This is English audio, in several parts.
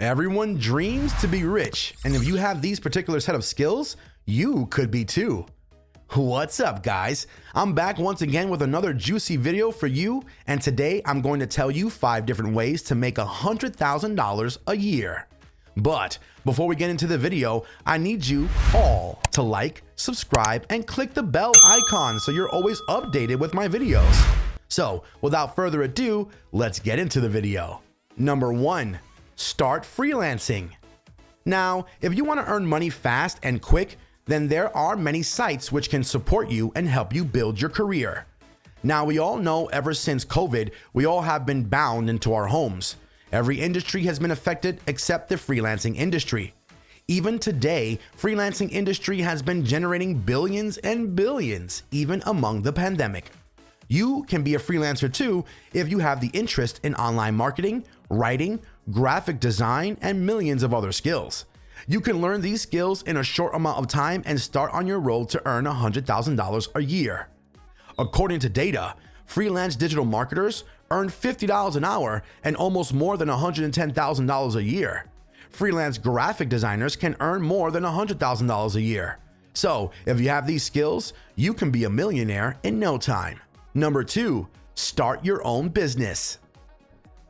Everyone dreams to be rich, and if you have these particular set of skills, you could be too. What's up, guys? I'm back once again with another juicy video for you, and today I'm going to tell you 5 different ways to make $100,000 a year. But before we get into the video, I need you all to like, subscribe, and click the bell icon so you're always updated with my videos. So without further ado, let's get into the video. Number 1. Start freelancing. Now, if you want to earn money fast and quick, then there are many sites which can support you and help you build your career. Now, we all know ever since COVID, we all have been bound into our homes. Every industry has been affected except the freelancing industry. Even today, freelancing industry has been generating billions and billions, even among the pandemic. You can be a freelancer too if you have the interest in online marketing, writing, graphic design, and millions of other skills. You can learn these skills in a short amount of time and start on your road to earn $100,000 a year. According to data, freelance digital marketers earn $50 an hour and almost more than $110,000 a year. Freelance graphic designers can earn more than $100,000 a year. So, if you have these skills, you can be a millionaire in no time. Number 2, start your own business.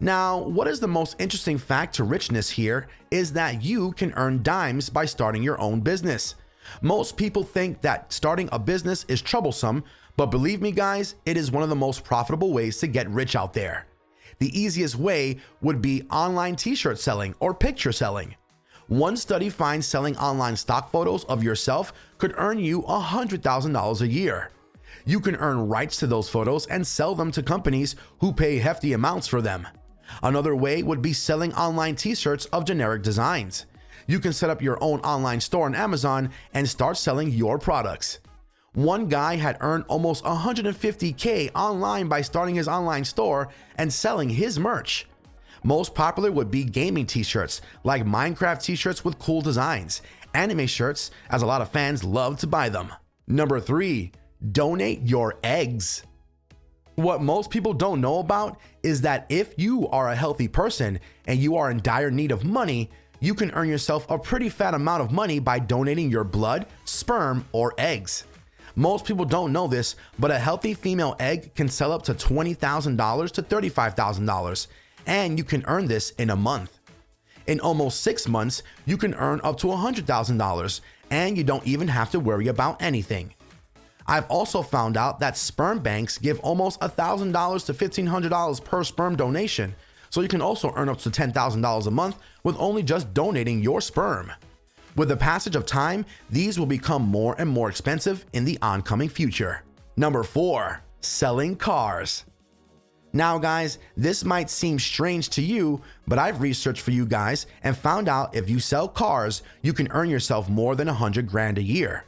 Now, what is the most interesting fact to richness here is that you can earn dimes by starting your own business. Most people think that starting a business is troublesome, but believe me guys, it is one of the most profitable ways to get rich out there. The easiest way would be online t-shirt selling or picture selling. One study finds selling online stock photos of yourself could earn you $100,000 a year. You can earn rights to those photos and sell them to companies who pay hefty amounts for them. Another way would be selling online t-shirts of generic designs. You can set up your own online store on Amazon and start selling your products. One guy had earned almost $150K online by starting his online store and selling his merch. Most popular would be gaming t-shirts, like Minecraft t-shirts with cool designs, anime shirts, as a lot of fans love to buy them. Number 3. Donate your eggs. What most people don't know about is that if you are a healthy person and you are in dire need of money, you can earn yourself a pretty fat amount of money by donating your blood, sperm, or eggs. Most people don't know this, but a healthy female egg can sell up to $20,000 to $35,000, and you can earn this in a month. In almost 6 months, you can earn up to $100,000, and you don't even have to worry about anything. I've also found out that sperm banks give almost $1,000 to $1,500 per sperm donation, so you can also earn up to $10,000 a month with only just donating your sperm. With the passage of time, these will become more and more expensive in the oncoming future. Number 4. Selling cars. Now guys, this might seem strange to you, but I've researched for you guys and found out if you sell cars, you can earn yourself more than $100,000 a year.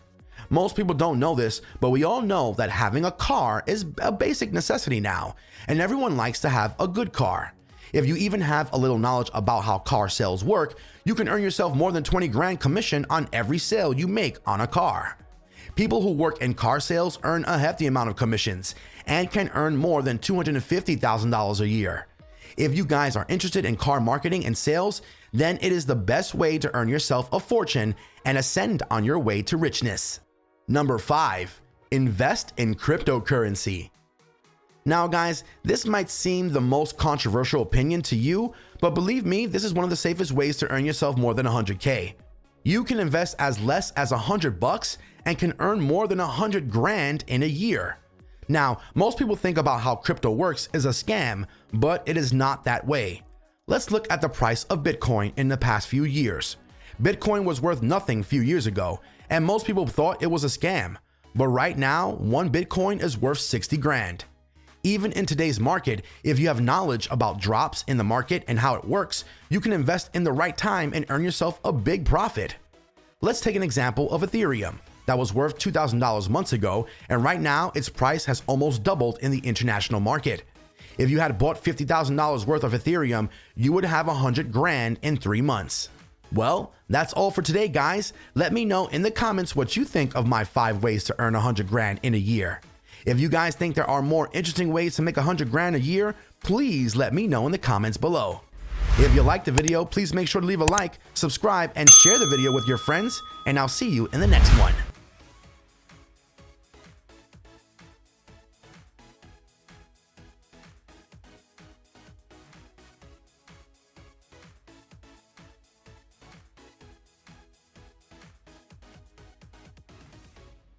Most people don't know this, but we all know that having a car is a basic necessity now, and everyone likes to have a good car. If you even have a little knowledge about how car sales work, you can earn yourself more than $20,000 commission on every sale you make on a car. People who work in car sales earn a hefty amount of commissions and can earn more than $250,000 a year. If you guys are interested in car marketing and sales, then it is the best way to earn yourself a fortune and ascend on your way to richness. Number 5. Invest in cryptocurrency. Now guys, this might seem the most controversial opinion to you, but believe me, this is one of the safest ways to earn yourself more than $100K. You can invest as less as $100 and can earn more than $100,000 in a year. Now, most people think about how crypto works is a scam, but it is not that way. Let's look at the price of Bitcoin in the past few years. Bitcoin was worth nothing a few years ago, and most people thought it was a scam. But right now, 1 Bitcoin is worth $60,000. Even in today's market, if you have knowledge about drops in the market and how it works, you can invest in the right time and earn yourself a big profit. Let's take an example of Ethereum that was worth $2,000 months ago, and right now its price has almost doubled in the international market. If you had bought $50,000 worth of Ethereum, you would have $100,000 in 3 months. Well, that's all for today, guys. Let me know in the comments what you think of my 5 ways to earn $100,000 in a year. If you guys think there are more interesting ways to make $100,000 a year, please let me know in the comments below. If you liked the video, please make sure to leave a like, subscribe, and share the video with your friends, and I'll see you in the next one.